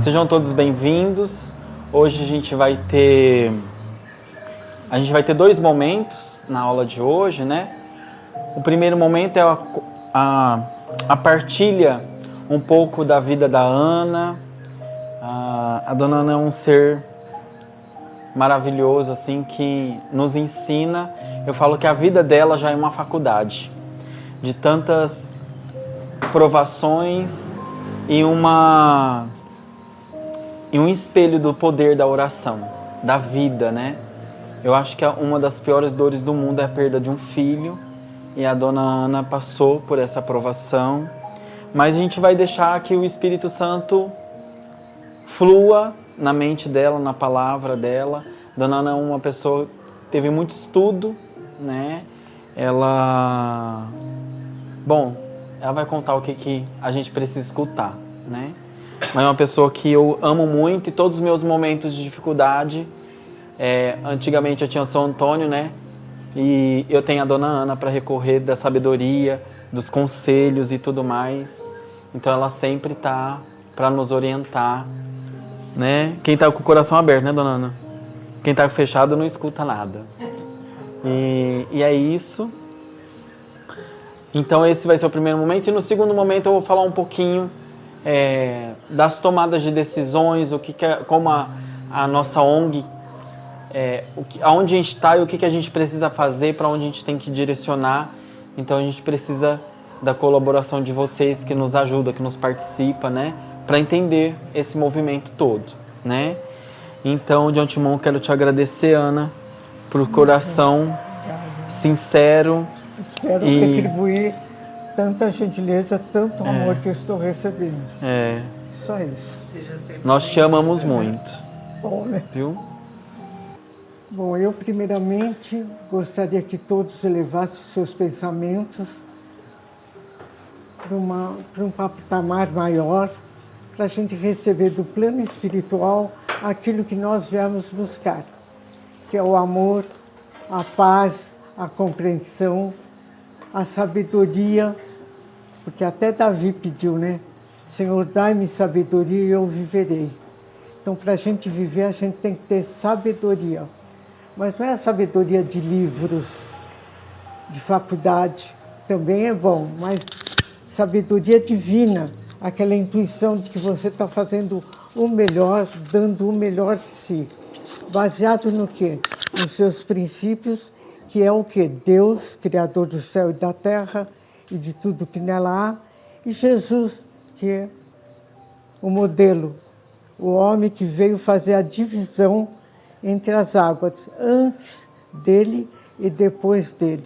Sejam todos bem-vindos. Hoje a gente vai ter dois momentos na aula de hoje, né? O primeiro momento é a partilha um pouco da vida da Ana. A dona Ana é um ser maravilhoso, assim, que nos ensina. Eu falo que a vida dela já é uma faculdade de tantas provações e um espelho do poder da oração, da vida, né? Eu acho que uma das piores dores do mundo é a perda de um filho, e a dona Ana passou por essa provação, mas a gente vai deixar que o Espírito Santo flua na mente dela, na palavra dela. Dona Ana é uma pessoa que teve muito estudo, né? Ela vai contar o que a gente precisa escutar, né? Mas é uma pessoa que eu amo muito, e todos os meus momentos de dificuldade, antigamente eu tinha São Antônio, né? E eu tenho a dona Ana para recorrer da sabedoria, dos conselhos e tudo mais. Então ela sempre tá para nos orientar, né? Quem tá com o coração aberto, né, dona Ana? Quem tá fechado não escuta nada. E é isso. Então esse vai ser o primeiro momento. E no segundo momento eu vou falar um pouquinho das tomadas de decisões, como a nossa ONG, aonde a gente está e o que a gente precisa fazer, para onde a gente tem que direcionar. Então a gente precisa da colaboração de vocês, que nos ajuda, que nos participa, né? Para entender esse movimento todo, né? Então, de antemão, quero te agradecer, Ana, por coração sincero. Espero retribuir tanta gentileza, tanto amor que eu estou recebendo. Só isso. Nós te amamos muito. Bom, né? Viu? Bom, eu primeiramente gostaria que todos elevassem os seus pensamentos para um patamar maior, para a gente receber do plano espiritual aquilo que nós viemos buscar, que é o amor, a paz, a compreensão, a sabedoria, porque até Davi pediu, né? Senhor, dai-me sabedoria e eu viverei. Então, para a gente viver, a gente tem que ter sabedoria. Mas não é a sabedoria de livros, de faculdade, também é bom, mas sabedoria divina, aquela intuição de que você está fazendo o melhor, dando o melhor de si. Baseado no quê? Nos seus princípios, que é o quê? Deus, Criador do céu e da terra e de tudo que nela há, e Jesus, que é o modelo, o homem que veio fazer a divisão entre as águas, antes dele e depois dele.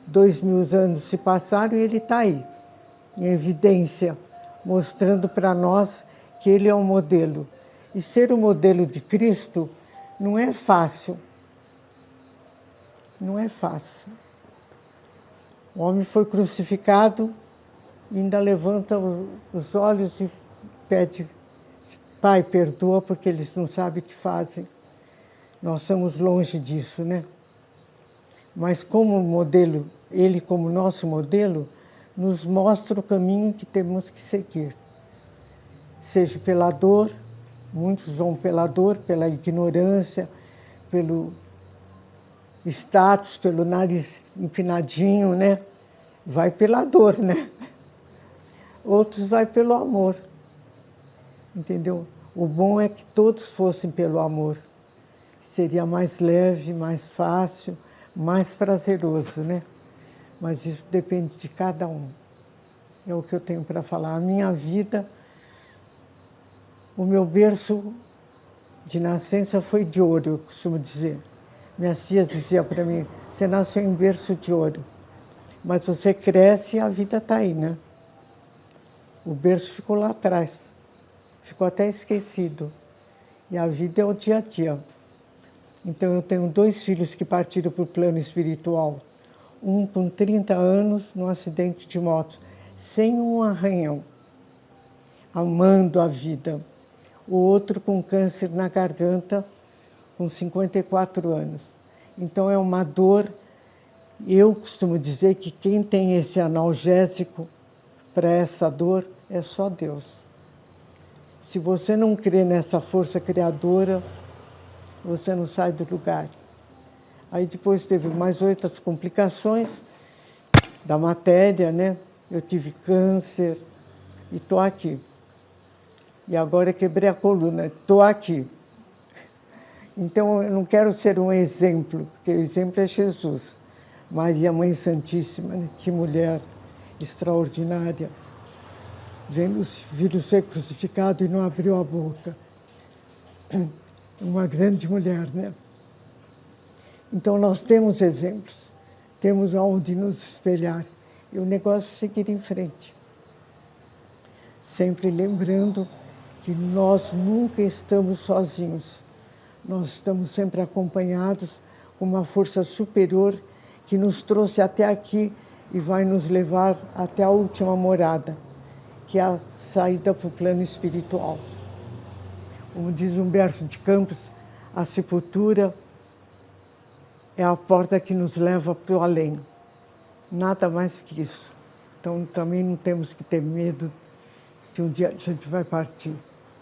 2000 anos se passaram e ele está aí, em evidência, mostrando para nós que ele é um modelo. E ser o modelo de Cristo não é fácil. Não é fácil. O homem foi crucificado e ainda levanta os olhos e pede: Pai, perdoa, porque eles não sabem o que fazem. Nós estamos longe disso, né? Mas como modelo, ele como nosso modelo, nos mostra o caminho que temos que seguir. Seja pela dor, muitos vão pela dor, pela ignorância, pelo status, pelo nariz empinadinho, né? Vai pela dor, né? Outros vai pelo amor, entendeu? O bom é que todos fossem pelo amor. Seria mais leve, mais fácil, mais prazeroso, né? Mas isso depende de cada um. É o que eu tenho para falar. A minha vida, o meu berço de nascença foi de ouro, eu costumo dizer. Minhas tias diziam para mim: você nasceu em berço de ouro, mas você cresce e a vida está aí, né? O berço ficou lá atrás, ficou até esquecido. E a vida é o dia a dia. Então eu tenho 2 filhos que partiram para o plano espiritual. Um com 30 anos, num acidente de moto, sem um arranhão, amando a vida. O outro com câncer na garganta, com 54 anos. Então é uma dor. Eu costumo dizer que quem tem esse analgésico para essa dor é só Deus. Se você não crê nessa força criadora, você não sai do lugar. Aí depois teve mais outras complicações da matéria, né? Eu tive câncer e estou aqui. E agora quebrei a coluna, estou aqui. Então, eu não quero ser um exemplo, porque o exemplo é Jesus. Maria, Mãe Santíssima, né? Que mulher extraordinária. Vendo o filho ser crucificado e não abriu a boca. Uma grande mulher, né? Então, nós temos exemplos, temos aonde nos espelhar. E o negócio é seguir em frente. Sempre lembrando que nós nunca estamos sozinhos. Nós estamos sempre acompanhados com uma força superior que nos trouxe até aqui e vai nos levar até a última morada, que é a saída para o plano espiritual. Como diz Humberto de Campos, a sepultura é a porta que nos leva para o além. Nada mais que isso. Então, também não temos que ter medo de um dia a gente vai partir.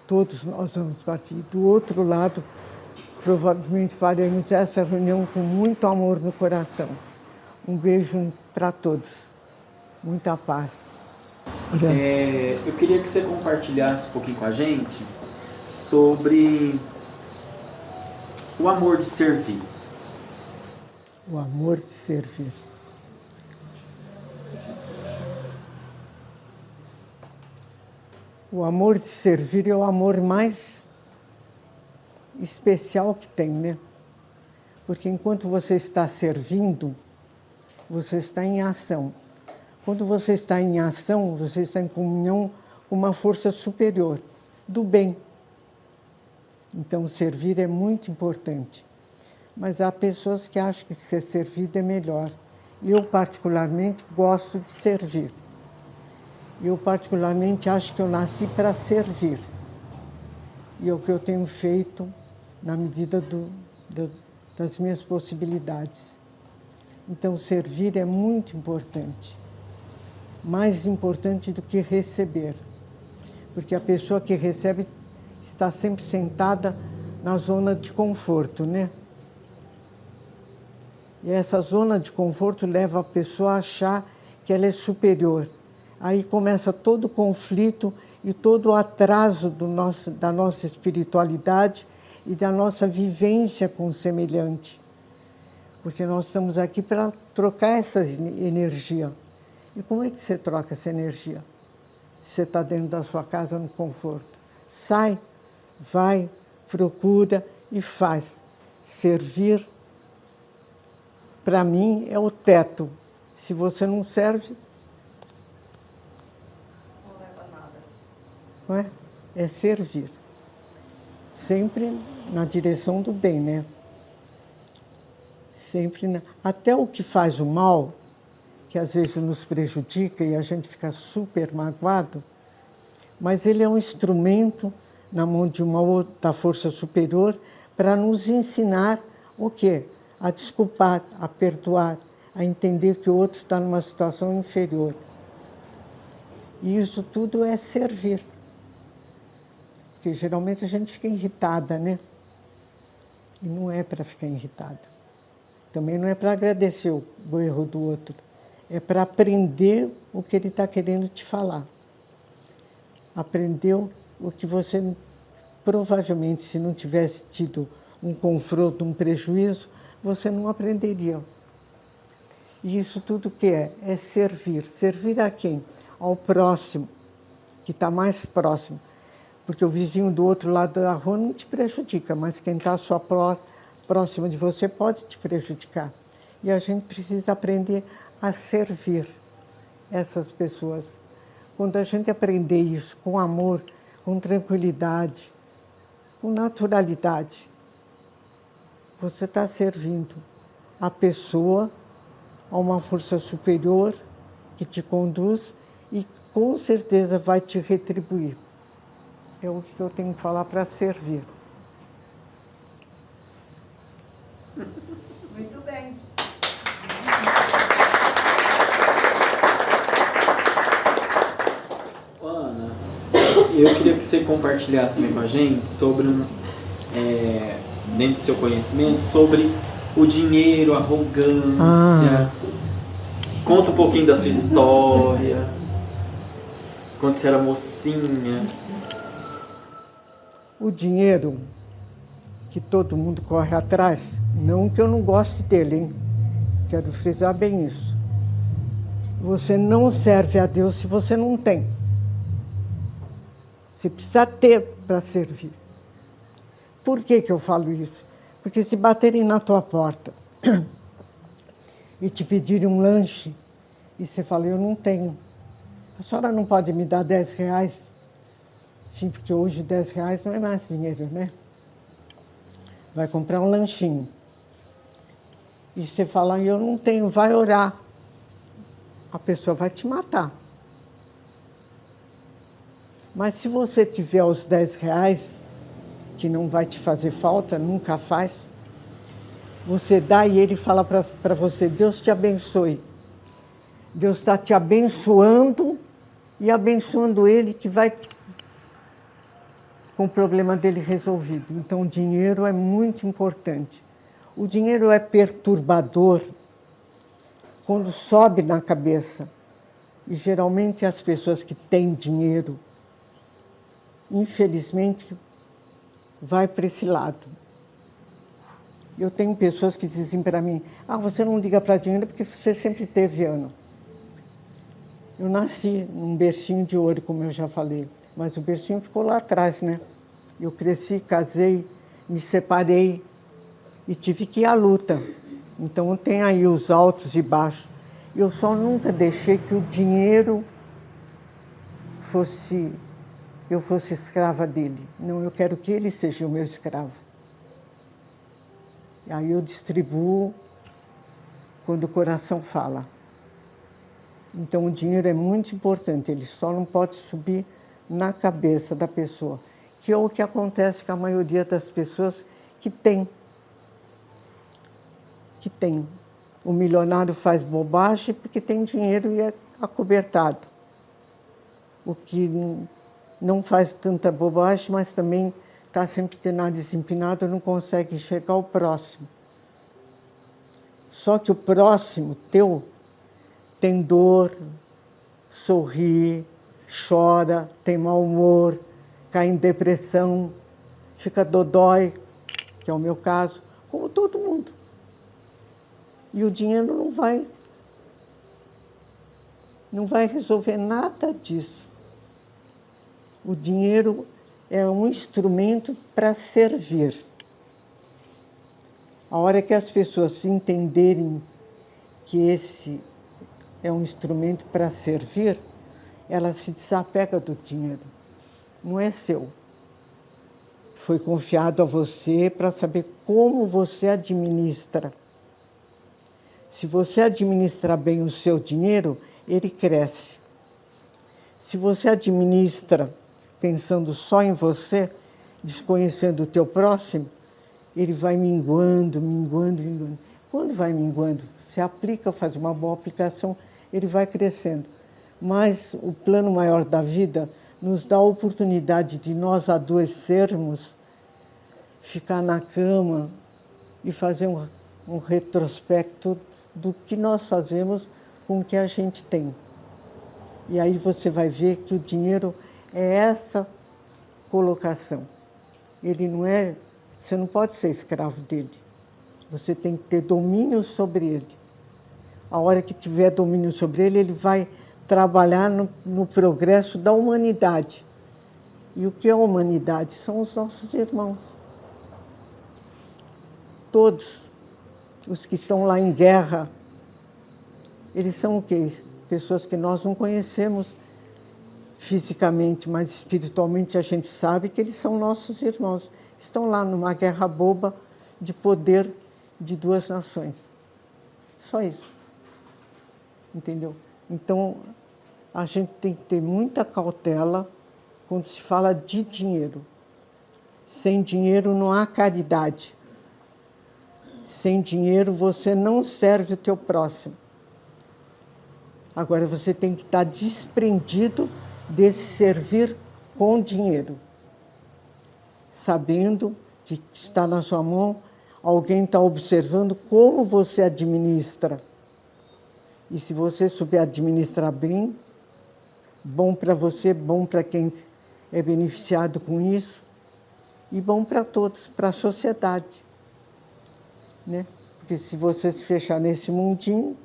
Todos nós vamos partir. Do outro lado, provavelmente faremos essa reunião com muito amor no coração. Um beijo para todos. Muita paz. Eu queria que você compartilhasse um pouquinho com a gente sobre o amor de servir. O amor de servir. O amor de servir é o amor mais especial que tem, né? Porque enquanto você está servindo, você está em ação. Quando você está em ação, você está em comunhão com uma força superior, do bem. Então, servir é muito importante. Mas há pessoas que acham que ser servido é melhor. Eu, particularmente, gosto de servir. Eu, particularmente, acho que eu nasci para servir. E é o que eu tenho feito na medida das minhas possibilidades. Então, servir é muito importante. Mais importante do que receber. Porque a pessoa que recebe está sempre sentada na zona de conforto, né? E essa zona de conforto leva a pessoa a achar que ela é superior. Aí começa todo o conflito e todo o atraso da nossa espiritualidade e da nossa vivência com o semelhante. Porque nós estamos aqui para trocar essa energia. E como é que você troca essa energia? Você está dentro da sua casa no conforto. Sai, vai, procura e faz. Servir, para mim, é o teto. Se você não serve, não leva a nada. Não é? É servir. Sempre na direção do bem, né? Sempre até o que faz o mal, que às vezes nos prejudica e a gente fica super magoado, mas ele é um instrumento na mão de uma outra força superior para nos ensinar o quê? A desculpar, a perdoar, a entender que o outro está numa situação inferior. E isso tudo é servir. Porque geralmente a gente fica irritada, né? E não é para ficar irritada. Também não é para agradecer o erro do outro. É para aprender o que ele está querendo te falar. Aprender o que você, provavelmente, se não tivesse tido um confronto, um prejuízo, você não aprenderia. E isso tudo o que é? É servir. Servir a quem? Ao próximo, que está mais próximo. Porque o vizinho do outro lado da rua não te prejudica, mas quem está próximo de você pode te prejudicar. E a gente precisa aprender a servir essas pessoas. Quando a gente aprender isso com amor, com tranquilidade, com naturalidade, você está servindo a pessoa, a uma força superior que te conduz e com certeza vai te retribuir. É o que eu tenho que falar para servir. Muito bem. Ana, eu queria que você compartilhasse também com a gente sobre, dentro do seu conhecimento, sobre o dinheiro, a arrogância. Conta um pouquinho da sua história, quando você era mocinha. O dinheiro que todo mundo corre atrás, não que eu não goste dele, hein? Quero frisar bem isso. Você não serve a Deus se você não tem. Você precisa ter para servir. Por que eu falo isso? Porque se baterem na tua porta e te pedirem um lanche, e você fala, eu não tenho. A senhora não pode me dar R$10? Sim, porque hoje R$10 não é mais dinheiro, né? Vai comprar um lanchinho. E você fala, eu não tenho, vai orar. A pessoa vai te matar. Mas se você tiver os R$10, que não vai te fazer falta, nunca faz, você dá e ele fala para você, Deus te abençoe. Deus está te abençoando e abençoando ele que vai com o problema dele resolvido. Então, o dinheiro é muito importante. O dinheiro é perturbador quando sobe na cabeça. E, geralmente, as pessoas que têm dinheiro, infelizmente, vai para esse lado. Eu tenho pessoas que dizem para mim, você não liga para dinheiro porque você sempre teve, Ana. Eu nasci num bercinho de ouro, como eu já falei, mas o bercinho ficou lá atrás, né? Eu cresci, casei, me separei e tive que ir à luta. Então, tem aí os altos e baixos. Eu só nunca deixei que o dinheiro eu fosse escrava dele. Não, eu quero que ele seja o meu escravo. E aí eu distribuo quando o coração fala. Então, o dinheiro é muito importante, ele só não pode subir na cabeça da pessoa, que é o que acontece com a maioria das pessoas que tem. O milionário faz bobagem porque tem dinheiro e é acobertado. O que não faz tanta bobagem, mas também está sempre de nariz empinado, não consegue enxergar o próximo. Só que o próximo teu tem dor, sorri, chora, tem mau humor, cai em depressão, fica dodói, que é o meu caso, como todo mundo. E o dinheiro não vai resolver nada disso. O dinheiro é um instrumento para servir. A hora que as pessoas entenderem que esse é um instrumento para servir, ela se desapega do dinheiro. Não é seu. Foi confiado a você para saber como você administra. Se você administra bem o seu dinheiro, ele cresce. Se você administra pensando só em você, desconhecendo o teu próximo, ele vai minguando. Quando vai minguando, você aplica, faz uma boa aplicação, ele vai crescendo. Mas o plano maior da vida nos dá a oportunidade de nós adoecermos, ficar na cama e fazer um retrospecto do que nós fazemos com o que a gente tem. E aí você vai ver que o dinheiro é essa colocação. Ele não é... Você não pode ser escravo dele. Você tem que ter domínio sobre ele. A hora que tiver domínio sobre ele, ele vai trabalhar no progresso da humanidade. E o que é a humanidade? São os nossos irmãos. Todos os que estão lá em guerra, eles são o quê? Pessoas que nós não conhecemos fisicamente, mas espiritualmente a gente sabe que eles são nossos irmãos. Estão lá numa guerra boba de poder de duas nações. Só isso. Entendeu? Então, a gente tem que ter muita cautela quando se fala de dinheiro. Sem dinheiro não há caridade. Sem dinheiro você não serve o teu próximo. Agora, você tem que estar desprendido desse servir com dinheiro, sabendo que está na sua mão, alguém está observando como você administra. E se você souber administrar bem, bom para você, bom para quem é beneficiado com isso, e bom para todos, para a sociedade, né? Porque se você se fechar nesse mundinho,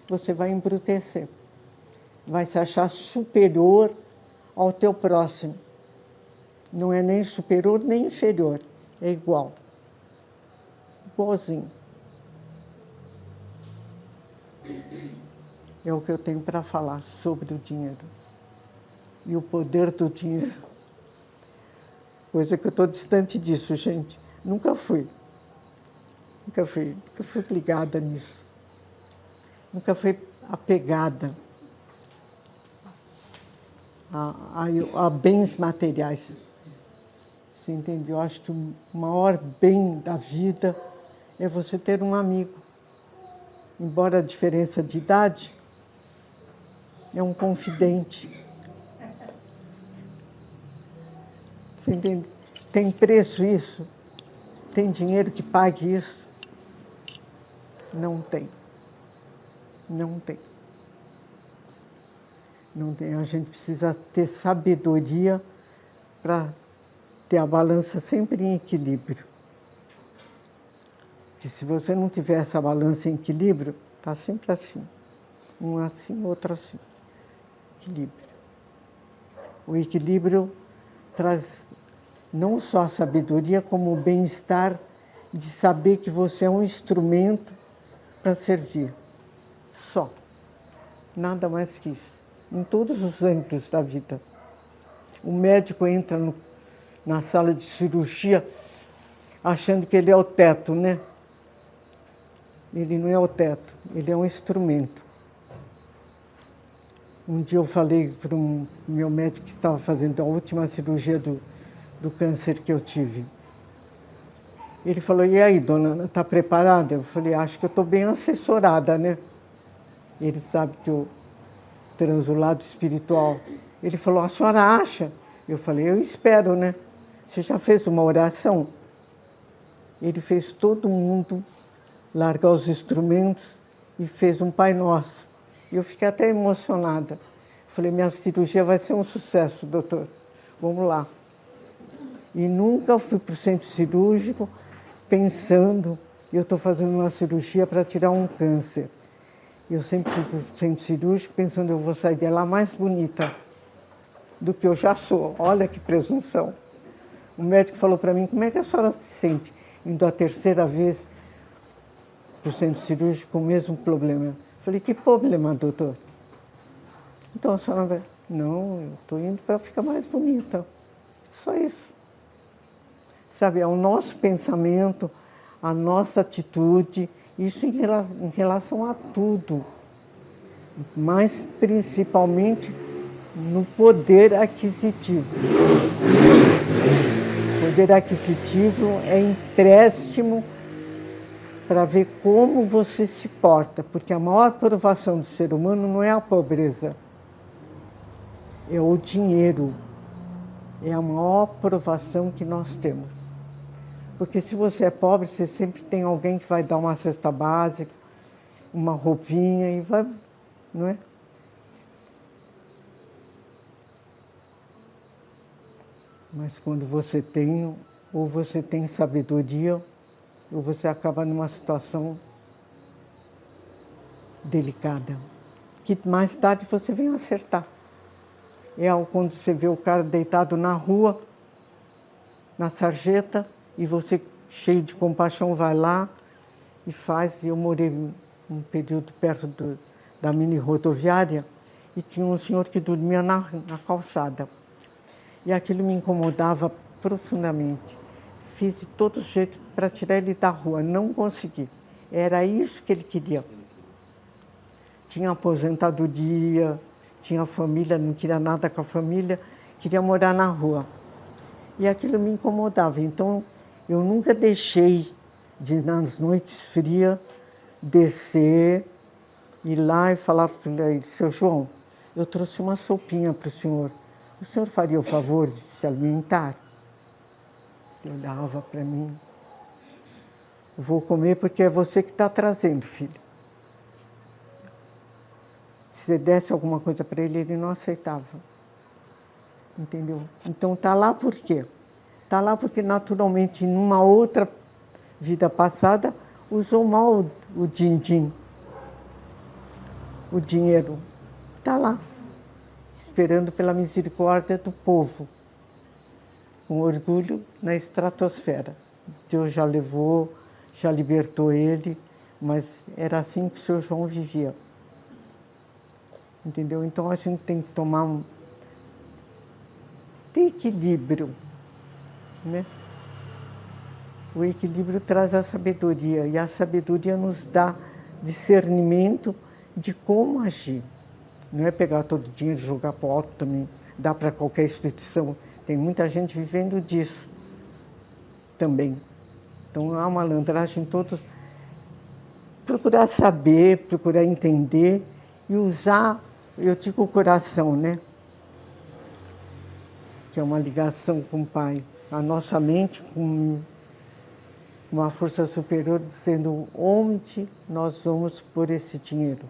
você vai embrutecer, vai se achar superior ao teu próximo. Não é nem superior nem inferior, é igual, igualzinho. É o que eu tenho para falar sobre o dinheiro e o poder do dinheiro. Coisa que eu estou distante disso, gente. Nunca fui ligada nisso. Nunca fui apegada a bens materiais. Você entende? Eu acho que o maior bem da vida é você ter um amigo. Embora a diferença de idade, é um confidente. Você entende? Tem preço isso? Tem dinheiro que pague isso? Não tem. Não tem. Não tem. A gente precisa ter sabedoria para ter a balança sempre em equilíbrio. Porque se você não tiver essa balança em equilíbrio, está sempre assim. Um assim, outro assim. Equilíbrio. O equilíbrio traz não só a sabedoria, como o bem-estar de saber que você é um instrumento para servir. Só. Nada mais que isso. Em todos os âmbitos da vida. O médico entra na sala de cirurgia achando que ele é o teto, né? Ele não é o teto, ele é um instrumento. Um dia eu falei para o meu médico que estava fazendo a última cirurgia do câncer que eu tive. Ele falou, e aí, dona Ana, está preparada? Eu falei, acho que eu estou bem assessorada, né? Ele sabe que eu transo o lado espiritual. Ele falou, a senhora acha? Eu falei, eu espero, né? Você já fez uma oração? Ele fez todo mundo largar os instrumentos e fez um Pai Nosso. E eu fiquei até emocionada. Falei, minha cirurgia vai ser um sucesso, doutor. Vamos lá. E nunca fui para o centro cirúrgico pensando, eu estou fazendo uma cirurgia para tirar um câncer. Eu sempre fui para o centro cirúrgico pensando, eu vou sair de lá mais bonita do que eu já sou. Olha que presunção. O médico falou para mim, como é que a senhora se sente indo a terceira vez para o centro cirúrgico com o mesmo problema? Eu falei, que problema, doutor? Então a senhora vai... Não, eu estou indo para ficar mais bonita. Só isso. Sabe, é o nosso pensamento, a nossa atitude, isso em relação a tudo. Mas principalmente no poder aquisitivo. O poder aquisitivo é empréstimo para ver como você se porta, porque a maior provação do ser humano não é a pobreza, é o dinheiro. É a maior provação que nós temos. Porque se você é pobre, você sempre tem alguém que vai dar uma cesta básica, uma roupinha e vai, não é? Mas quando você tem, ou você tem sabedoria, ou você acaba numa situação delicada, que mais tarde você vem acertar. É quando você vê o cara deitado na rua, na sarjeta, e você, cheio de compaixão, vai lá e faz. Eu morei um período perto da mini rodoviária e tinha um senhor que dormia na calçada. E aquilo me incomodava profundamente. Fiz de todo jeito para tirar ele da rua, não consegui. Era isso que ele queria. Tinha aposentadoria, tinha família, não queria nada com a família, queria morar na rua. E aquilo me incomodava. Então, eu nunca deixei de, nas noites frias, descer, ir lá e falar para ele, seu João, eu trouxe uma sopinha para o senhor. o senhor faria o favor de se alimentar? Ele olhava para mim. Vou comer porque é você que está trazendo, filho. Se você desse alguma coisa para ele, ele não aceitava. Entendeu? Então está lá por quê? Está lá porque naturalmente, numa outra vida passada, usou mal o din-din, o dinheiro. Está lá, esperando pela misericórdia do povo, com orgulho na estratosfera. Deus já levou, já libertou ele, mas era assim que o Sr. João vivia. Entendeu? Então a gente tem que tomar ter equilíbrio, né? O equilíbrio traz a sabedoria, e a sabedoria nos dá discernimento de como agir. Não é pegar todo o dinheiro e jogar para o alto também, dá para qualquer instituição. Tem muita gente vivendo disso também. Então há uma malandragem em todos. Procurar saber, procurar entender e usar, eu digo o coração, né? Que é uma ligação com o Pai. A nossa mente com uma força superior dizendo onde nós vamos pôr esse dinheiro.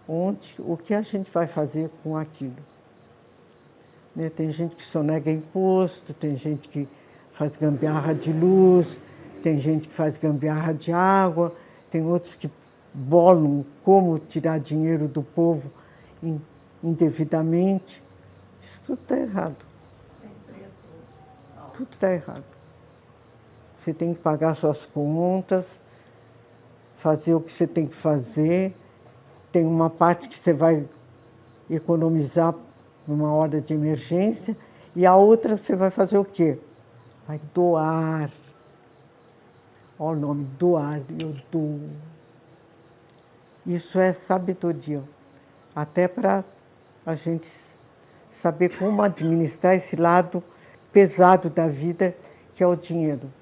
Onde, o que a gente vai fazer com aquilo. Né? Tem gente que sonega imposto, tem gente que faz gambiarra de luz, tem gente que faz gambiarra de água, tem outros que bolam como tirar dinheiro do povo indevidamente. Isso tudo está errado. Tudo está errado. Você tem que pagar suas contas, fazer o que você tem que fazer. Tem uma parte que você vai economizar numa hora de emergência e a outra você vai fazer o quê? Vai doar. Olha o nome, doar, eu dou. Isso é sabedoria, até para a gente saber como administrar esse lado pesado da vida, que é o dinheiro,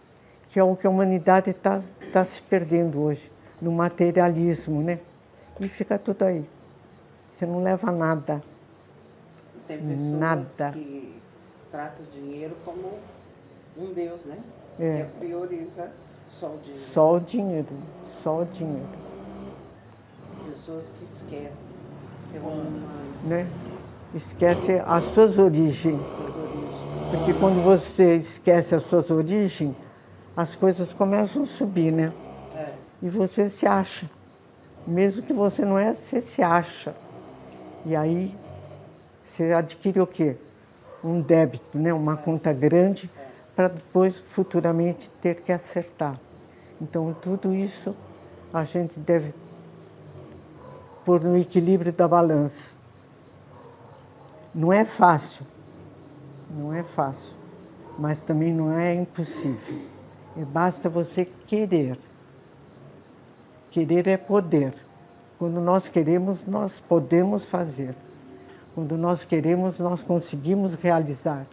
que é o que a humanidade tá se perdendo hoje, no materialismo, né? E fica tudo aí. Você não leva nada. Tem pessoas nada. que tratam o dinheiro como um Deus, né? É. Que prioriza só o dinheiro. Só o dinheiro, só o dinheiro. Pessoas que esquecem uma Né? Esquece as suas origens. Porque quando você esquece as suas origens, as coisas começam a subir, né? É. E você se acha. Mesmo que você não é, você se acha. E aí você adquire o quê? Um débito, né? Uma conta grande para depois futuramente ter que acertar. Então tudo isso a gente deve pôr no equilíbrio da balança. Não é fácil, mas também não é impossível. Basta você querer. Querer é poder. Quando nós queremos, nós podemos fazer. Quando nós queremos, nós conseguimos realizar.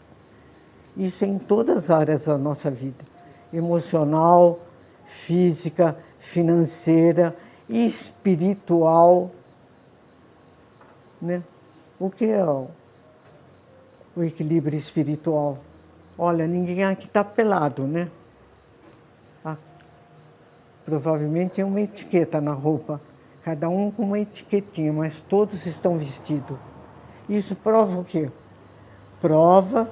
Isso em todas as áreas da nossa vida. Emocional, física, financeira, espiritual. Né? O que é o equilíbrio espiritual? Olha, ninguém aqui está pelado, né? Provavelmente tem uma etiqueta na roupa, cada um com uma etiquetinha, mas todos estão vestidos. Isso prova o quê? Prova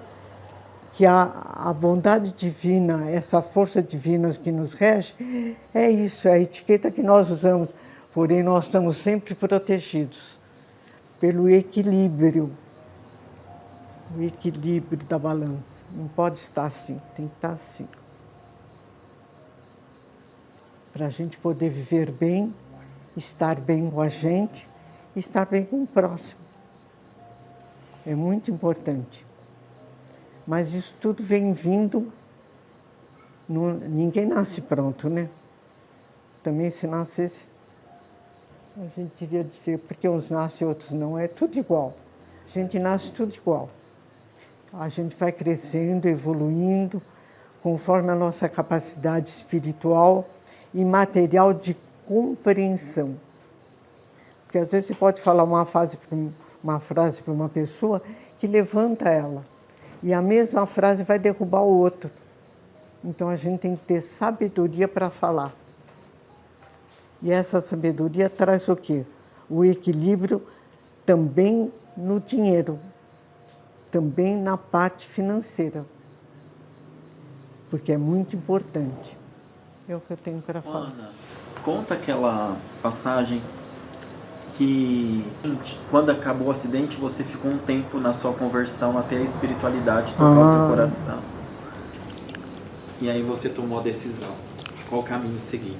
que a bondade divina, essa força divina que nos rege, é isso, é a etiqueta que nós usamos, porém nós estamos sempre protegidos pelo equilíbrio. O equilíbrio da balança. Não pode estar assim, tem que estar assim. Para a gente poder viver bem, estar bem com a gente, estar bem com o próximo. É muito importante. Mas isso tudo vem vindo, ninguém nasce pronto, né? Também se nascesse, a gente iria dizer, porque uns nascem e outros não, é tudo igual. A gente nasce tudo igual. A gente vai crescendo, evoluindo, conforme a nossa capacidade espiritual e material de compreensão. Porque às vezes você pode falar uma frase para uma frase para uma pessoa que levanta ela. E a mesma frase vai derrubar o outro. Então a gente tem que ter sabedoria para falar. E essa sabedoria traz o quê? O equilíbrio também no dinheiro, também na parte financeira. Porque é muito importante. É o que eu tenho para falar. Ana, conta aquela passagem que quando acabou o acidente você ficou um tempo na sua conversão até a espiritualidade tocar o seu coração. E aí você tomou a decisão. Qual caminho seguir?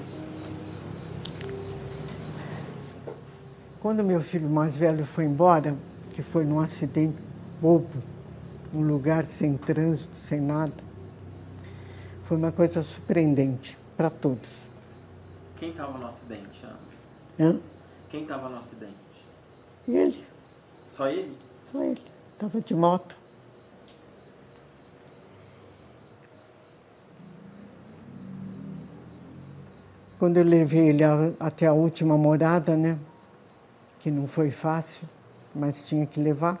Quando meu filho mais velho foi embora, que foi num acidente bobo, num lugar sem trânsito, sem nada, foi uma coisa surpreendente para todos. Quem estava no acidente, Ana? Hã? Quem estava no acidente? E ele? Só ele? Só ele. Estava de moto. Quando eu levei ele até a última morada, né? Que não foi fácil, mas tinha que levar.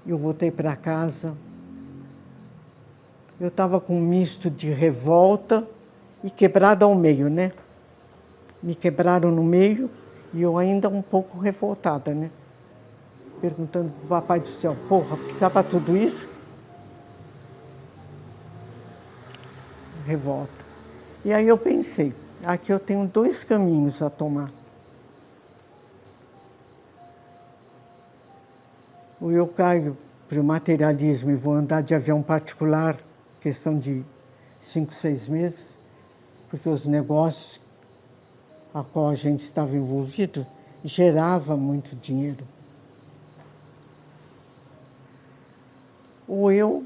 Eu voltei para casa. Eu estava com um misto de revolta e quebrada ao meio, né? Me quebraram no meio e eu ainda um pouco revoltada, né? Perguntando para o Papai do Céu, porra, precisava tudo isso? Revolta. E aí eu pensei, aqui eu tenho 2 caminhos a tomar. Ou eu caio para o materialismo e vou andar de avião particular, questão de 5, 6 meses, porque os negócios a qual a gente estava envolvido gerava muito dinheiro. Ou eu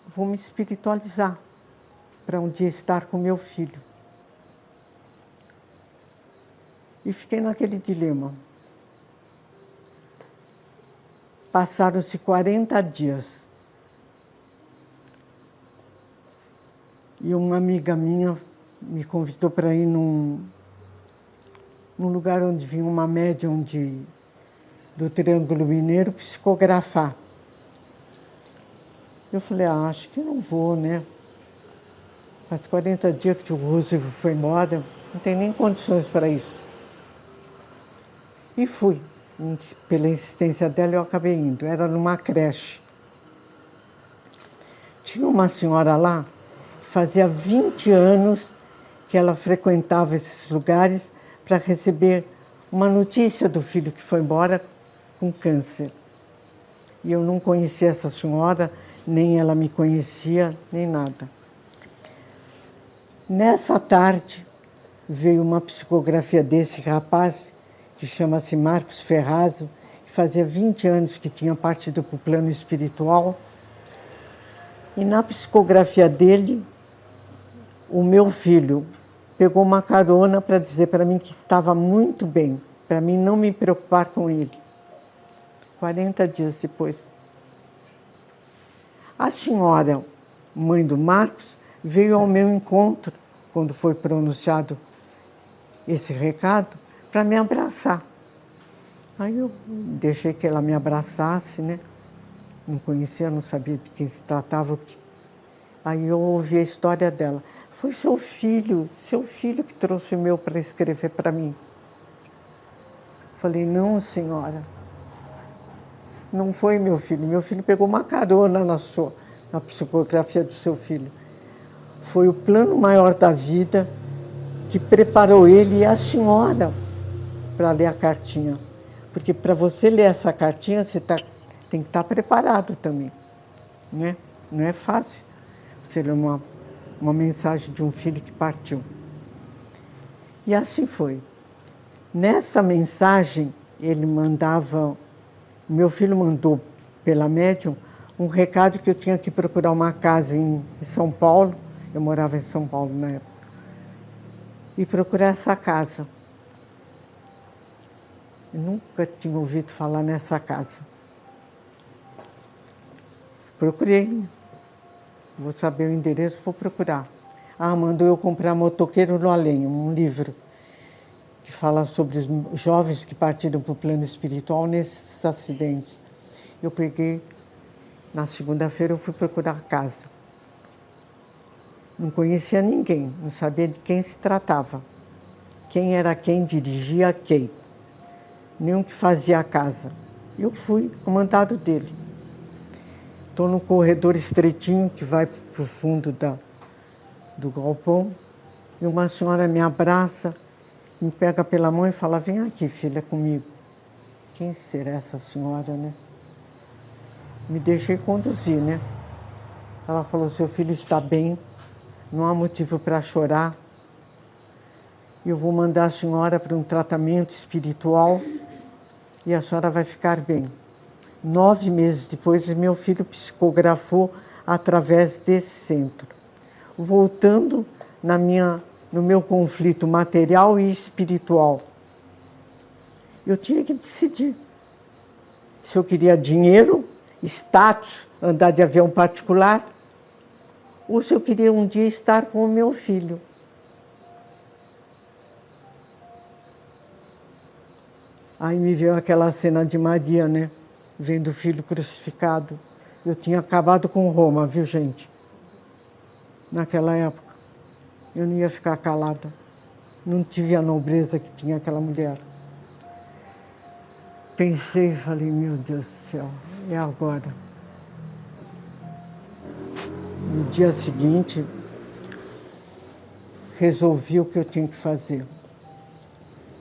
vou me espiritualizar para um dia estar com meu filho. E fiquei naquele dilema. Passaram-se 40 dias. E uma amiga minha me convidou para ir num lugar onde vinha uma médium do Triângulo Mineiro psicografar. Eu falei, acho que não vou, né? Faz 40 dias que o Roosevelt foi embora, não tem nem condições para isso. E fui. Pela insistência dela, eu acabei indo. Era numa creche. Tinha uma senhora lá, que fazia 20 anos que ela frequentava esses lugares para receber uma notícia do filho que foi embora com câncer. E eu não conhecia essa senhora, nem ela me conhecia, nem nada. Nessa tarde, veio uma psicografia desse rapaz, que chama-se Marcos Ferrazzo, que fazia 20 anos que tinha partido para o plano espiritual. E na psicografia dele, o meu filho pegou uma carona para dizer para mim que estava muito bem, para mim não me preocupar com ele. 40 dias depois. A senhora, mãe do Marcos, veio ao meu encontro, quando foi pronunciado esse recado, para me abraçar. Aí eu deixei que ela me abraçasse, né? Não conhecia, não sabia de quem se tratava. Aí eu ouvi a história dela. Foi seu filho que trouxe o meu para escrever para mim. Falei, não, senhora, não foi meu filho. Meu filho pegou uma carona na psicografia do seu filho. Foi o plano maior da vida que preparou ele e a senhora para ler a cartinha. Porque para você ler essa cartinha, você tem que estar preparado também, né? Não é fácil você ler uma mensagem de um filho que partiu. E assim foi. Nessa mensagem, meu filho mandou pela médium um recado que eu tinha que procurar uma casa em São Paulo, eu morava em São Paulo na época, e procurar essa casa. Eu nunca tinha ouvido falar nessa casa. Procurei. Vou saber o endereço, vou procurar. Mandou eu comprar Motoqueiro no Além, um livro que fala sobre os jovens que partiram para o plano espiritual nesses acidentes. Eu peguei, na segunda-feira eu fui procurar casa. Não conhecia ninguém, não sabia de quem se tratava. Quem era quem, dirigia quem. Nem o que fazia a casa. Eu fui comandado dele. Estou no corredor estreitinho que vai para o fundo do galpão. E uma senhora me abraça, me pega pela mão e fala: vem aqui, filha, comigo. Quem será essa senhora, né? Me deixei conduzir, né? Ela falou: seu filho está bem, não há motivo para chorar. Eu vou mandar a senhora para um tratamento espiritual e a senhora vai ficar bem. 9 meses depois, meu filho psicografou através desse centro. Voltando no meu conflito material e espiritual, eu tinha que decidir se eu queria dinheiro, status, andar de avião particular, ou se eu queria um dia estar com o meu filho. Aí me veio aquela cena de Maria, né? Vendo o filho crucificado. Eu tinha acabado com Roma, viu, gente? Naquela época. Eu não ia ficar calada. Não tive a nobreza que tinha aquela mulher. Pensei e falei: meu Deus do céu, é agora. No dia seguinte, resolvi o que eu tinha que fazer.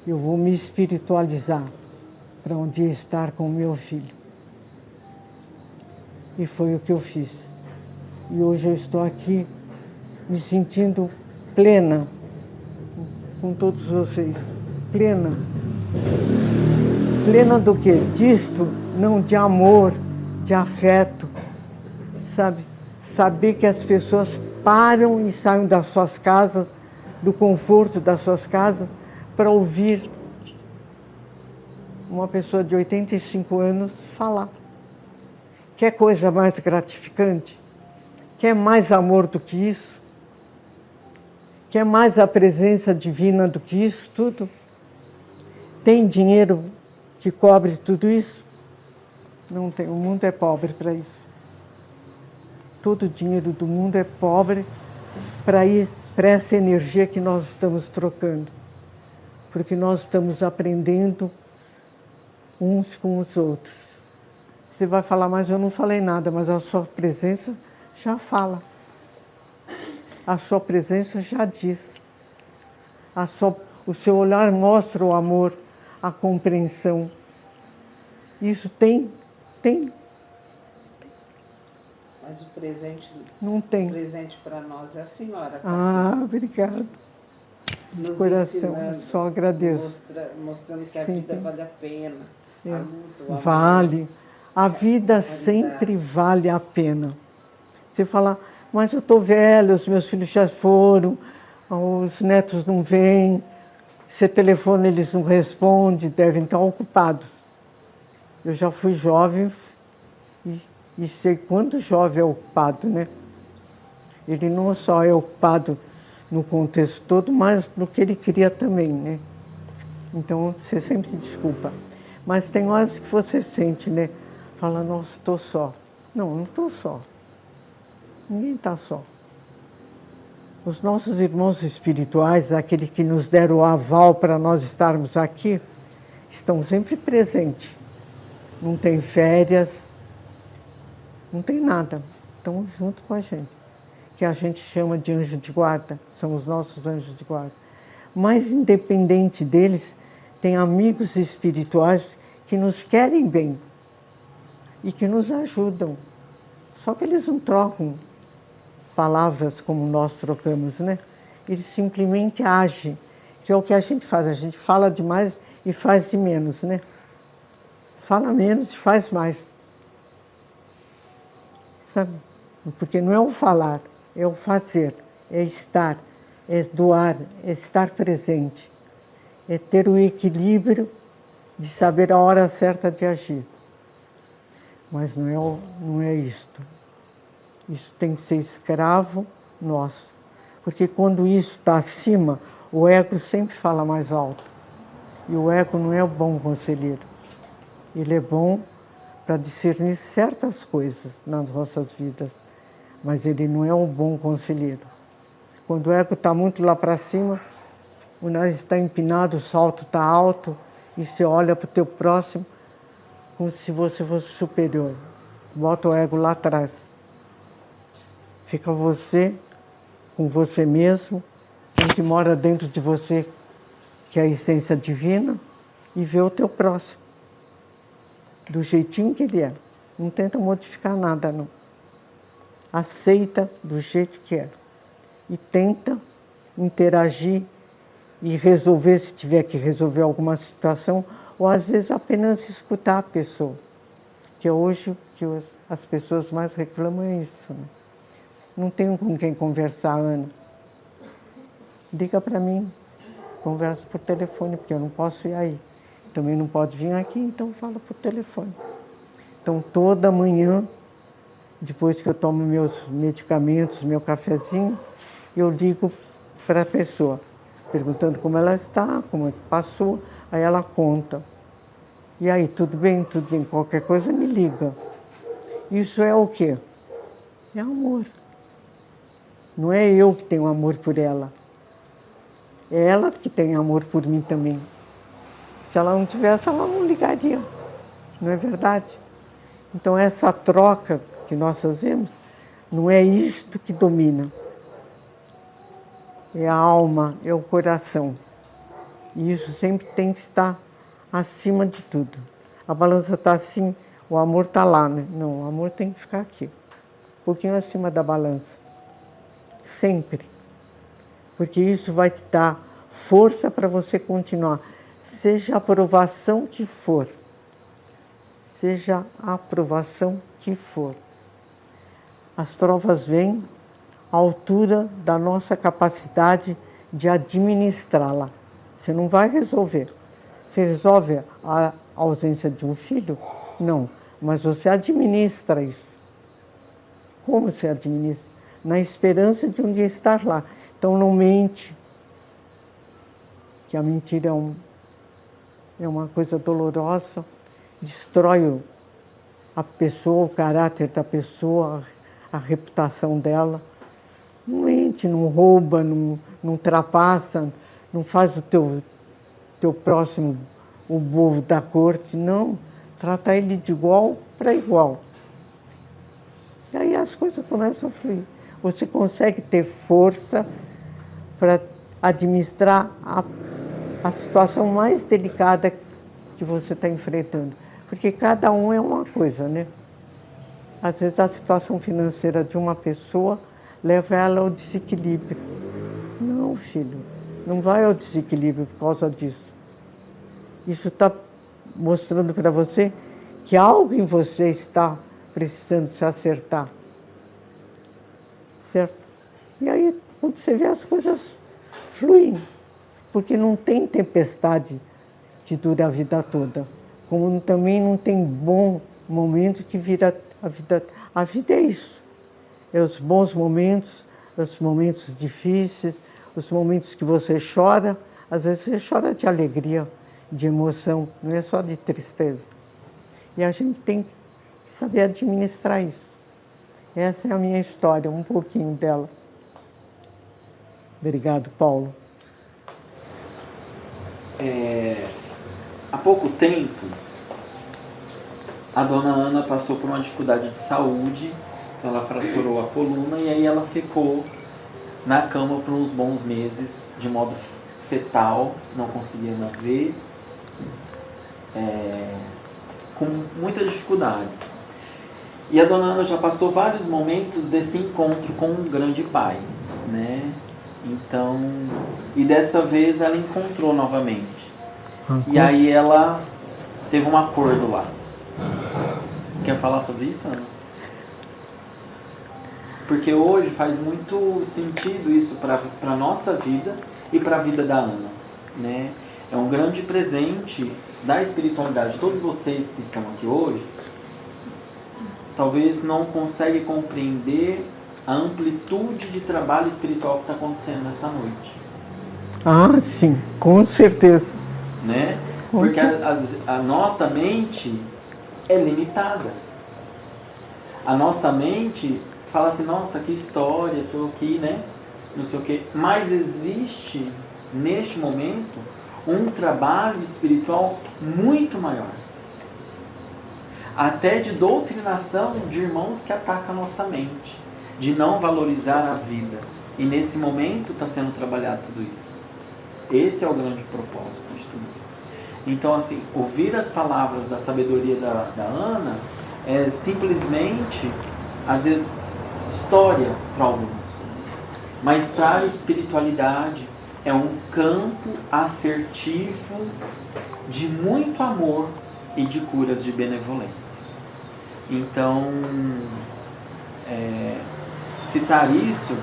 Eu vou me espiritualizar para um dia estar com o meu filho. E foi o que eu fiz. E hoje eu estou aqui me sentindo plena com todos vocês. Plena. Plena do quê? Disto, não de amor, de afeto, sabe? Saber que as pessoas param e saem das suas casas, do conforto das suas casas, para ouvir uma pessoa de 85 anos falar. Quer coisa mais gratificante? Quer mais amor do que isso? Quer mais a presença divina do que isso tudo? Tem dinheiro que cobre tudo isso? Não tem, o mundo é pobre para isso. Todo o dinheiro do mundo é pobre para essa energia que nós estamos trocando. Porque nós estamos aprendendo uns com os outros. Você vai falar: mas eu não falei nada, mas a sua presença já fala. A sua presença já diz. O seu olhar mostra o amor, a compreensão. Isso tem. Mas o presente não tem. O presente para nós é a senhora. Tá, obrigada. De coração, só agradeço. Mostrando que a vida vale a pena. A luta, o amor. Vale. A vida sempre vale a pena. Você fala: mas eu estou velho, os meus filhos já foram, os netos não vêm, você telefona, eles não respondem, devem estar ocupados. Eu já fui jovem e sei quanto jovem é ocupado, né? Ele não só é ocupado no contexto todo, mas no que ele queria também, né? Então, você sempre se desculpa. Mas tem horas que você sente, né? Fala: nossa, estou só. Não estou só. Ninguém está só. Os nossos irmãos espirituais, aqueles que nos deram o aval para nós estarmos aqui, estão sempre presentes. Não tem férias, não tem nada. Estão junto com a gente. Que a gente chama de anjo de guarda, são os nossos anjos de guarda. Mas, independente deles, tem amigos espirituais que nos querem bem e que nos ajudam. Só que eles não trocam palavras como nós trocamos, né? Eles simplesmente agem, que é o que a gente faz. A gente fala demais e faz de menos, né? Fala menos e faz mais. Sabe? Porque não é o falar, é o fazer, é estar, é doar, é estar presente. É ter o equilíbrio de saber a hora certa de agir. Mas não é isto. Isso tem que ser escravo nosso. Porque quando isso está acima, o ego sempre fala mais alto. E o ego não é um bom conselheiro. Ele é bom para discernir certas coisas nas nossas vidas, mas ele não é um bom conselheiro. Quando o ego está muito lá para cima, o nariz está empinado, o salto está alto, e você olha para o teu próximo como se você fosse superior. Bota o ego lá atrás. Fica você com você mesmo, com o que mora dentro de você, que é a essência divina, e vê o teu próximo, do jeitinho que ele é. Não tenta modificar nada, não. Aceita do jeito que é. E tenta interagir e resolver, se tiver que resolver alguma situação, ou às vezes apenas escutar a pessoa. Que é hoje que as pessoas mais reclamam é isso, né? Não tenho com quem conversar, Ana. Liga para mim, conversa por telefone, porque eu não posso ir aí. Também não pode vir aqui, então fala por telefone. Então, toda manhã, depois que eu tomo meus medicamentos, meu cafezinho, eu ligo para a pessoa, perguntando como ela está, como passou, aí ela conta. E aí, tudo bem? Tudo bem? Qualquer coisa me liga. Isso é o quê? É amor. Não é eu que tenho amor por ela. É ela que tem amor por mim também. Se ela não tivesse, ela não ligaria. Não é verdade? Então, essa troca que nós fazemos, não é isto que domina. É a alma, é o coração. E isso sempre tem que estar acima de tudo. A balança está assim, o amor está lá, né? Não, o amor tem que ficar aqui. Um pouquinho acima da balança. Sempre. Porque isso vai te dar força para você continuar. Seja a aprovação que for. Seja a aprovação que for. As provas vêm à altura da nossa capacidade de administrá-la. Você não vai resolver. Você resolve a ausência de um filho? Não. Mas você administra isso. Como você administra? Na esperança de um dia estar lá. Então não mente. Que a mentira é uma coisa dolorosa. Destrói a pessoa, o caráter da pessoa, a reputação dela. Não mente, não rouba, não ultrapassa, não faz o teu próximo o bobo da corte. Não. Trata ele de igual para igual. E aí as coisas começam a fluir. Você consegue ter força para administrar a situação mais delicada que você está enfrentando. Porque cada um é uma coisa, né? Às vezes a situação financeira de uma pessoa leva ela ao desequilíbrio. Não, filho, não vai ao desequilíbrio por causa disso. Isso está mostrando para você que algo em você está precisando se acertar. Certo? E aí, quando você vê, as coisas fluem. Porque não tem tempestade que dura a vida toda. Como também não tem bom momento que vira a vida. A vida é isso. É os bons momentos, os momentos difíceis, os momentos que você chora. Às vezes você chora de alegria, de emoção, não é só de tristeza. E a gente tem que saber administrar isso. Essa é a minha história, um pouquinho dela. Obrigado, Paulo. Há pouco tempo, a dona Ana passou por uma dificuldade de saúde, então ela fraturou a coluna e aí ela ficou na cama por uns bons meses, de modo fetal, não conseguia mover, com muitas dificuldades. E a dona Ana já passou vários momentos desse encontro com o grande pai, né? Então, e dessa vez ela encontrou novamente. E aí ela teve um acordo lá. Quer falar sobre isso, Ana? Porque hoje faz muito sentido isso para a nossa vida e para a vida da Ana, né? É um grande presente da espiritualidade. Todos vocês que estão aqui hoje, talvez não conseguem compreender a amplitude de trabalho espiritual que está acontecendo nessa noite. Ah, sim, com certeza. né? Com Porque certeza. a nossa mente é limitada. A nossa mente fala assim, nossa, que história, estou aqui, né? Não sei o quê. Mas existe, neste momento, um trabalho espiritual muito maior. Até de doutrinação de irmãos que atacam a nossa mente. De não valorizar a vida. E nesse momento está sendo trabalhado tudo isso. Esse é o grande propósito de tudo isso. Então, assim, ouvir as palavras da sabedoria da Ana é simplesmente, às vezes, história para alguns. Mas para a espiritualidade é um campo assertivo de muito amor e de curas de benevolência. Então, citar isso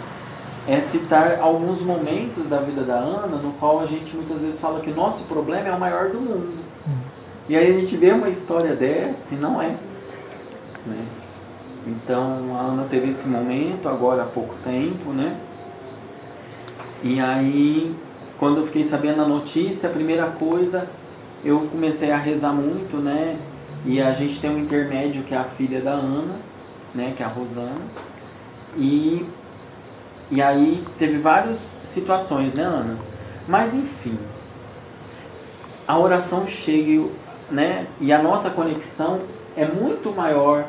é citar alguns momentos da vida da Ana, no qual a gente muitas vezes fala que o nosso problema é o maior do mundo. E aí a gente vê uma história dessa e não é. Né? Então a Ana teve esse momento agora há pouco tempo, né? E aí, quando eu fiquei sabendo a notícia, a primeira coisa, eu comecei a rezar muito, né? E a gente tem um intermédio que é a filha da Ana, né? Que é a Rosana. E aí teve várias situações, né, Ana? Mas enfim, a oração chega, né? E a nossa conexão é muito maior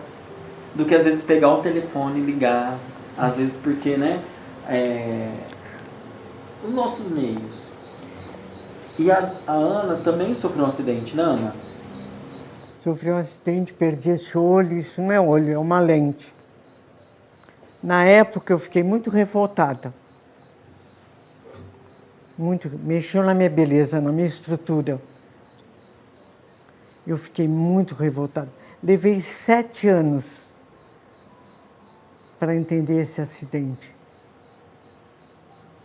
do que às vezes pegar o telefone e ligar. Às vezes porque, né? Os nossos meios. E a Ana também sofreu um acidente, né, Ana? Sofri um acidente, perdi esse olho. Isso não é olho, é uma lente. Na época eu fiquei muito revoltada. Muito, mexeu na minha beleza, na minha estrutura. Eu fiquei muito revoltada. Levei 7 anos para entender esse acidente.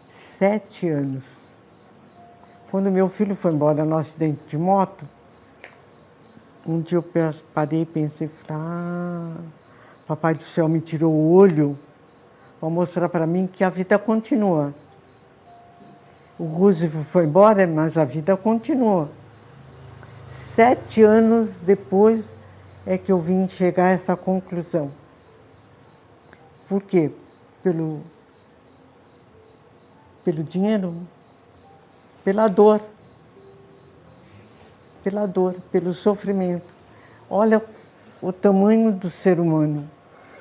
7 anos. Quando meu filho foi embora no acidente de moto, um dia eu parei e pensei, Papai do Céu me tirou o olho para mostrar para mim que a vida continua. O Roosevelt foi embora, mas a vida continua. 7 anos depois é que eu vim chegar a essa conclusão. Por quê? Pelo dinheiro, pela dor, pelo sofrimento. Olha o tamanho do ser humano.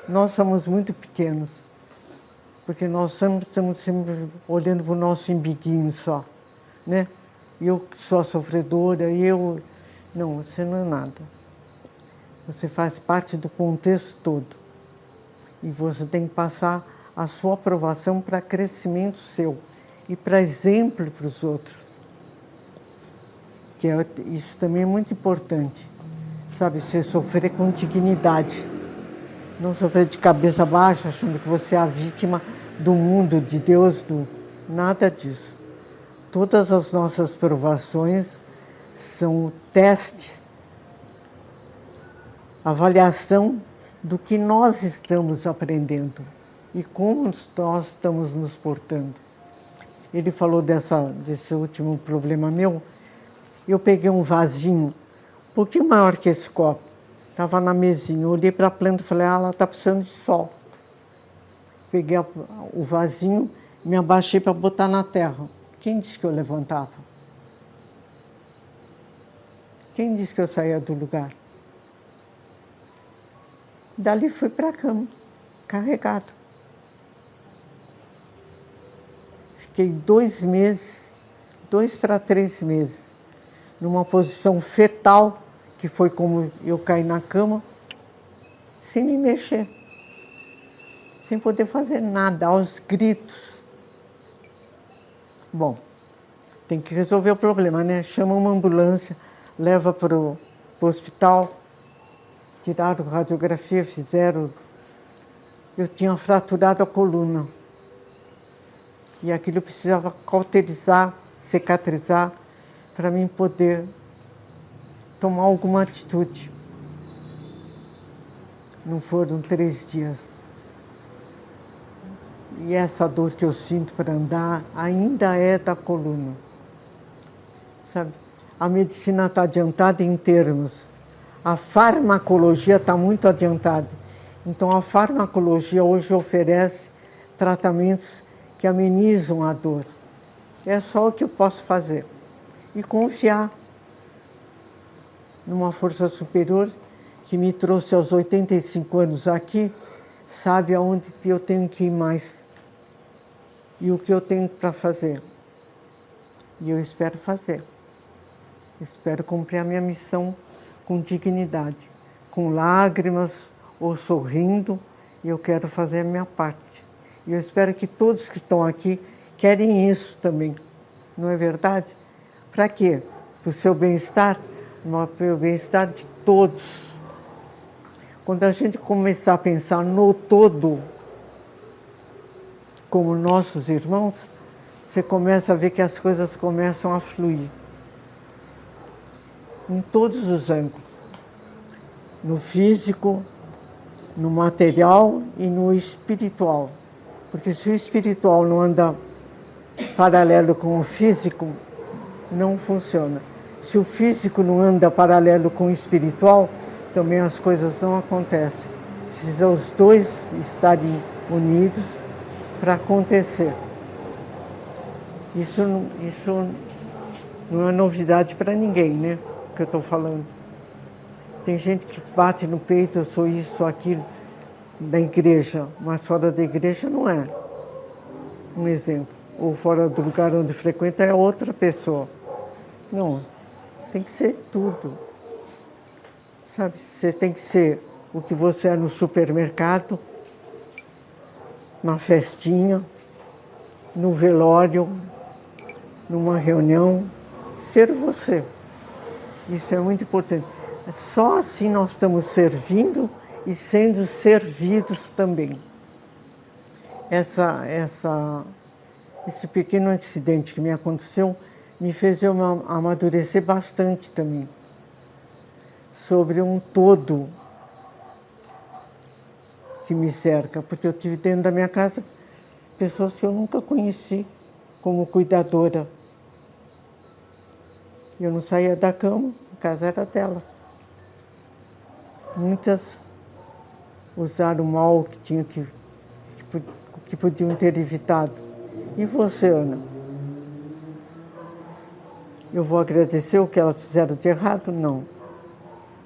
Nós somos muito pequenos. Porque nós estamos sempre olhando para o nosso umbiguinho só, né? Eu sou a sofredora, Não, você não é nada. Você faz parte do contexto todo. E você tem que passar a sua aprovação para crescimento seu e para exemplo para os outros. Isso também é muito importante. Sabe, você sofrer com dignidade. Não sofrer de cabeça baixa, achando que você é a vítima do mundo, de Deus, nada disso. Todas as nossas provações são testes, avaliação do que nós estamos aprendendo e como nós estamos nos portando. Ele falou desse último problema meu. Eu peguei um vasinho, um pouquinho maior que esse copo. Estava na mesinha, olhei para a planta e falei, ela está precisando de sol. Peguei o vasinho, me abaixei para botar na terra. Quem disse que eu levantava? Quem disse que eu saía do lugar? Dali fui para a cama, carregada. Fiquei 2 meses, 2 para 3 meses, numa posição fetal, que foi como eu caí na cama, sem me mexer, sem poder fazer nada, aos gritos. Bom, tem que resolver o problema, né? Chama uma ambulância, leva para o hospital, tiraram radiografia, fizeram... Eu tinha fraturado a coluna. E aquilo precisava cauterizar, cicatrizar, para mim poder tomar alguma atitude. Não foram 3 dias. E essa dor que eu sinto para andar ainda é da coluna. Sabe? A medicina está adiantada em termos. A farmacologia está muito adiantada. Então, a farmacologia hoje oferece tratamentos que amenizam a dor. É só o que eu posso fazer. E confiar numa força superior que me trouxe aos 85 anos aqui, sabe aonde eu tenho que ir mais e o que eu tenho para fazer. E eu espero fazer. Espero cumprir a minha missão com dignidade, com lágrimas ou sorrindo, e eu quero fazer a minha parte. E eu espero que todos que estão aqui querem isso também, não é verdade? Para quê? Para o seu bem-estar, para o bem-estar de todos. Quando a gente começar a pensar no todo, como nossos irmãos, você começa a ver que as coisas começam a fluir. Em todos os ângulos. No físico, no material e no espiritual. Porque se o espiritual não anda paralelo com o físico, não funciona. Se o físico não anda paralelo com o espiritual, também as coisas não acontecem. Precisa os dois estarem unidos para acontecer. Isso não é novidade para ninguém, né? Que eu estou falando. Tem gente que bate no peito, eu sou isso, sou aquilo, da igreja, mas fora da igreja não é. Um exemplo. Ou fora do lugar onde frequenta é outra pessoa. Não, tem que ser tudo. Sabe, você tem que ser o que você é no supermercado, na festinha, no velório, numa reunião, ser você. Isso é muito importante. Só assim nós estamos servindo e sendo servidos também. Esse pequeno acidente que me aconteceu me fez eu amadurecer bastante também sobre um todo que me cerca, porque eu tive dentro da minha casa pessoas que eu nunca conheci como cuidadora. Eu não saía da cama, a casa era delas. Muitas usaram o mal que podiam ter evitado. E você, Ana? Eu vou agradecer o que elas fizeram de errado? Não.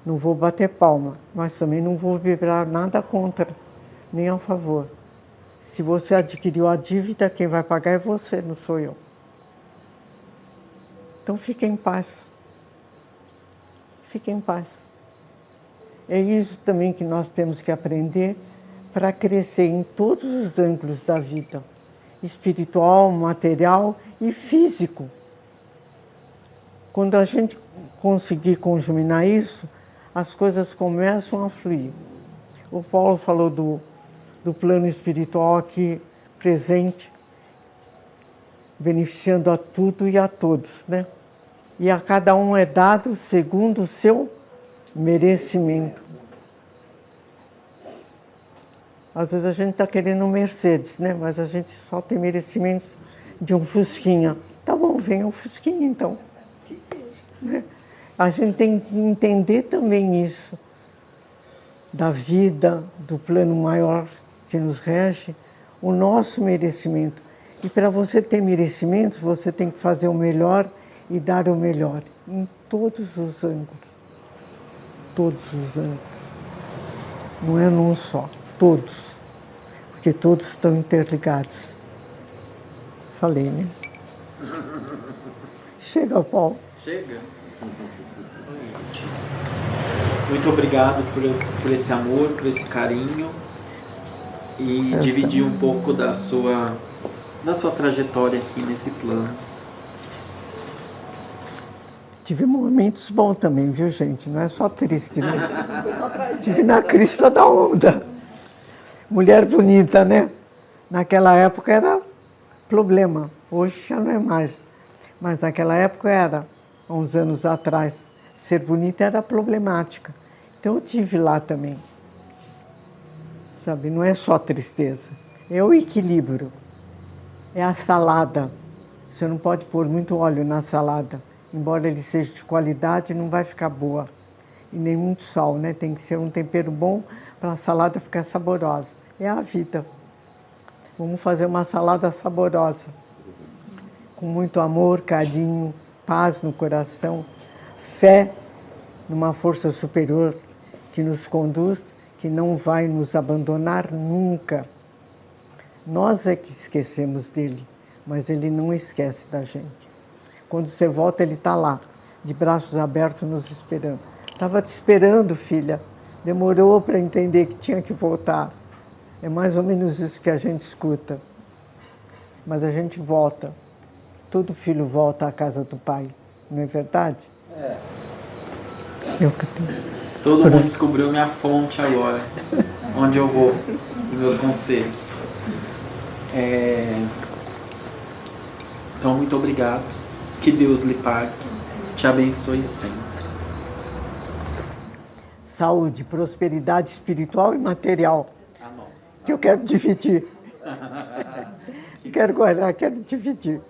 Não vou bater palma, mas também não vou vibrar nada contra, nem a favor. Se você adquiriu a dívida, quem vai pagar é você, não sou eu. Então fique em paz. Fique em paz. É isso também que nós temos que aprender para crescer em todos os ângulos da vida. Espiritual, material e físico. Quando a gente conseguir conjuminar isso, as coisas começam a fluir. O Paulo falou do plano espiritual aqui presente, beneficiando a tudo e a todos, né? E a cada um é dado segundo o seu merecimento. Às vezes a gente está querendo um Mercedes, né? Mas a gente só tem merecimento de um Fusquinha. Tá bom, vem um Fusquinha então. Que seja. A gente tem que entender também isso, da vida, do plano maior que nos rege, o nosso merecimento. E para você ter merecimento, você tem que fazer o melhor e dar o melhor, em todos os ângulos. Todos os ângulos. Não é num só, todos. Porque todos estão interligados. Falei, né? Chega, Paulo. Chega. Muito obrigado por esse amor, por esse carinho e dividir um pouco da sua trajetória aqui nesse plano. Tive momentos bons também, viu, gente? Não é só triste, né? Tive na crista da onda. Mulher bonita, né? Naquela época era problema. Hoje já não é mais. Mas naquela época era, há uns anos atrás. Ser bonita era problemática. Então eu tive lá também. Sabe, não é só tristeza. É o equilíbrio. É a salada. Você não pode pôr muito óleo na salada. embora ele seja de qualidade, não vai ficar boa. E nem muito sal, né? Tem que ser um tempero bom para a salada ficar saborosa. É a vida. Vamos fazer uma salada saborosa, com muito amor, carinho, paz no coração, fé numa força superior que nos conduz, que não vai nos abandonar nunca. Nós é que esquecemos dele, mas ele não esquece da gente. Quando você volta, ele está lá, de braços abertos, nos esperando. Estava te esperando, filha. Demorou para entender que tinha que voltar. É mais ou menos isso que a gente escuta. Mas a gente volta. Todo filho volta à casa do pai, não é verdade? É. Todo mundo descobriu minha fonte agora. Onde eu vou, meus conselhos. Então, muito obrigado. Que Deus lhe pague. Te abençoe sempre. Saúde, prosperidade espiritual e material. A nós. Que eu quero dividir. Quero guardar, quero dividir.